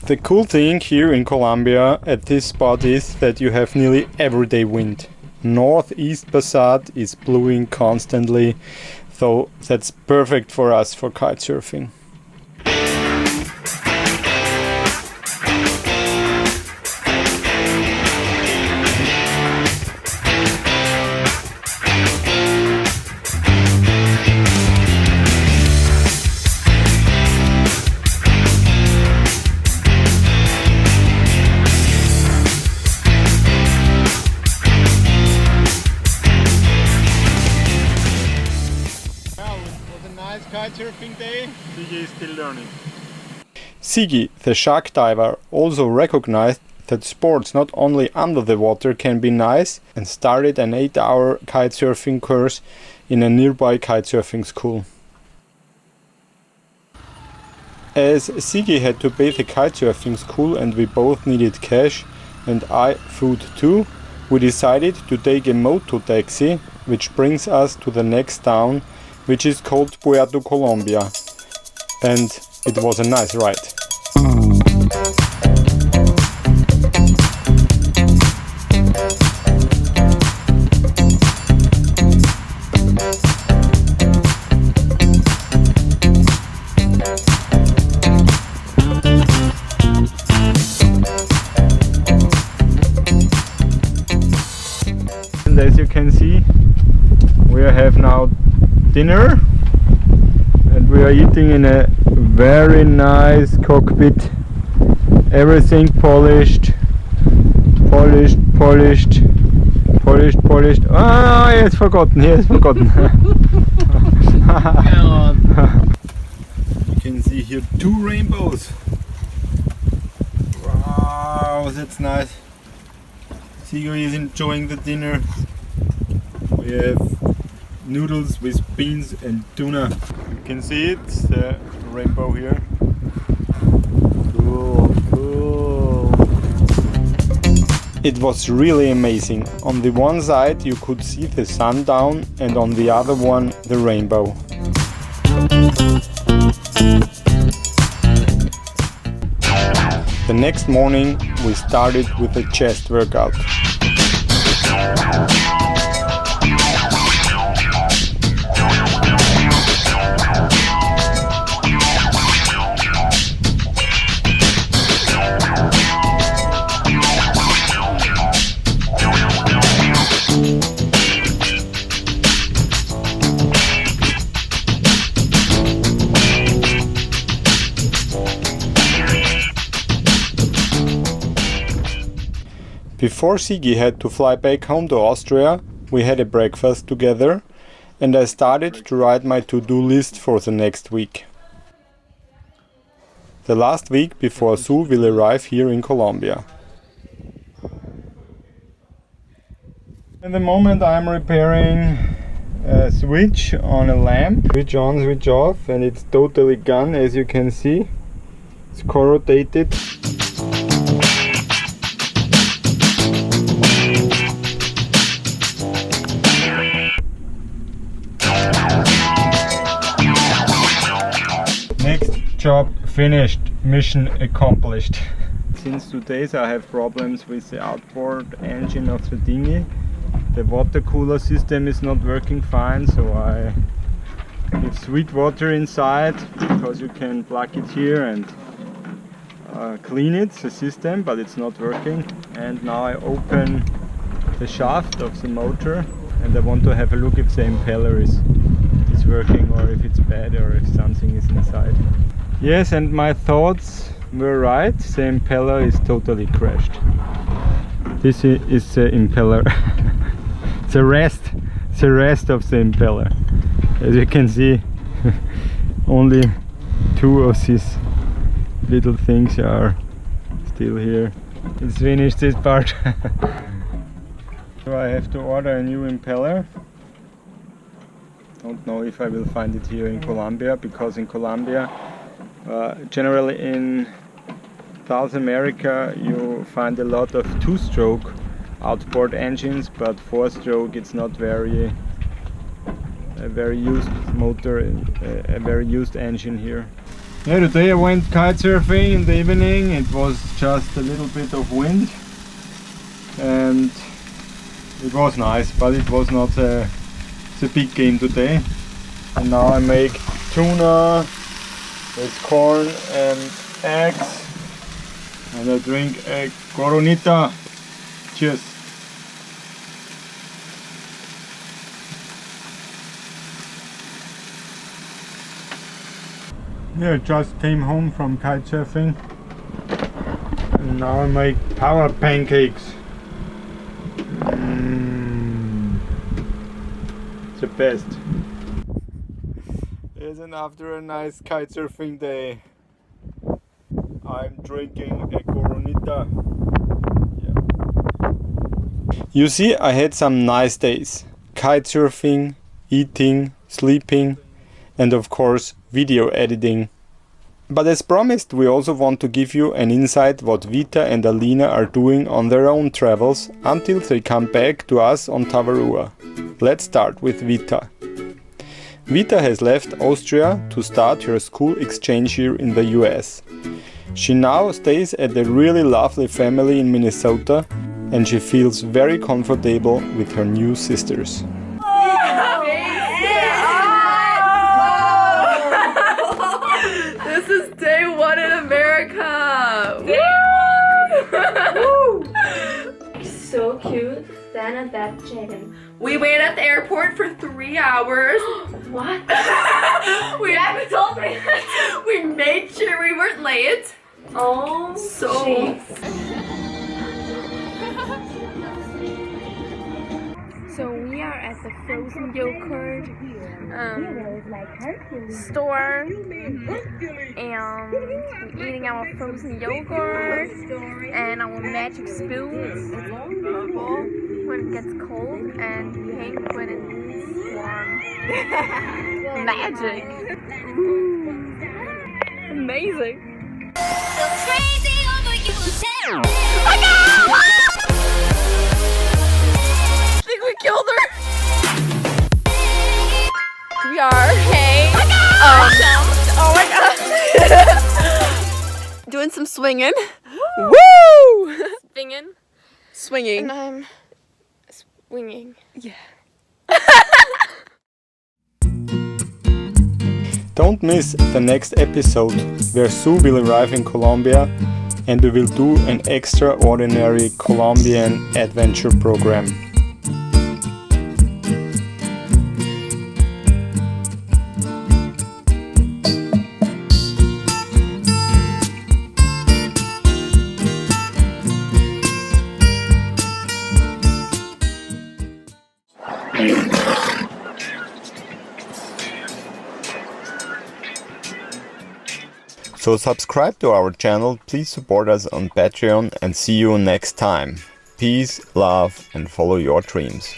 The cool thing here in Colombia at this spot is that you have nearly everyday wind. Northeast passat is blowing constantly, so that's perfect for us for kitesurfing. Kitesurfing day. Sigi is still learning. Sigi, the shark diver, also recognized that sports not only under the water can be nice and started an 8-hour kitesurfing course in a nearby kitesurfing school. As Sigi had to pay the kitesurfing school and we both needed cash and I food too, we decided to take a moto taxi, which brings us to the next town, which is called Puerto Colombia, and it was a nice ride. And as you can see, we have now dinner and we are eating in a very nice cockpit. Everything polished. Ah, he has forgotten. You can see here 2 rainbows. Wow, that's nice. Sigi is enjoying the dinner. We have noodles with beans and tuna. You can see it, the rainbow here. Cool. It was really amazing. On the one side you could see the sundown and on the other one the rainbow. The next morning we started with a chest workout. Before Sigi had to fly back home to Austria, we had a breakfast together and I started to write my to-do list for the next week. The last week before Sue will arrive here in Colombia. At the moment I'm repairing a switch on a lamp. Switch on, switch off, and it's totally gone, as you can see. It's corroded. Job finished, mission accomplished. Since 2 days I have problems with the outboard engine of the dinghy. The water cooler system is not working fine, so I give sweet water inside because you can plug it here and clean it, the system, but it's not working. And now I open the shaft of the motor and I want to have a look if the impeller is working or if it's bad or if something is inside. Yes, and my thoughts were right, the impeller is totally crashed. This is the impeller. the rest of the impeller. As you can see, only 2 of these little things are still here. It's finished this part. So I have to order a new impeller. Don't know if I will find it here in Colombia, because in Colombia, generally in South America, you find a lot of two-stroke outboard engines, but four-stroke it's not a very used motor, a very used engine here. Yeah, today I went kitesurfing in the evening. It was just a little bit of wind and it was nice, but it was not a big game today. And now I make tuna with corn and eggs, and I drink a Coronita. Cheers. Yeah, just came home from kitesurfing and now I make power pancakes. The best. Isn't after a nice kitesurfing day I'm drinking a Coronita. Yeah. You see, I had some nice days. Kitesurfing, eating, sleeping, and of course video editing. But as promised, we also want to give you an insight what Vita and Alina are doing on their own travels until they come back to us on Tavarua. Let's start with Vita. Vita has left Austria to start her school exchange year in the US. She now stays at a really lovely family in Minnesota and she feels very comfortable with her new sisters. This is day one in America! Woo! So cute. Then at that chicken. We waited at the airport for 3 hours. What? We haven't told me. We made sure we weren't late. Oh, So we are at the frozen yogurt store and we're eating our frozen yogurt and our magic spoons. It's purple when it gets cold and pink when it's warm. Magic! Ooh. Amazing! I think we killed her! We are, hey! Oh my god! Doing some swinging. Woo! Swinging. And I'm swinging. Yeah. Don't miss the next episode where Sue will arrive in Colombia and we will do an extraordinary Colombian adventure program. So subscribe to our channel, please support us on Patreon and see you next time. Peace, love and follow your dreams.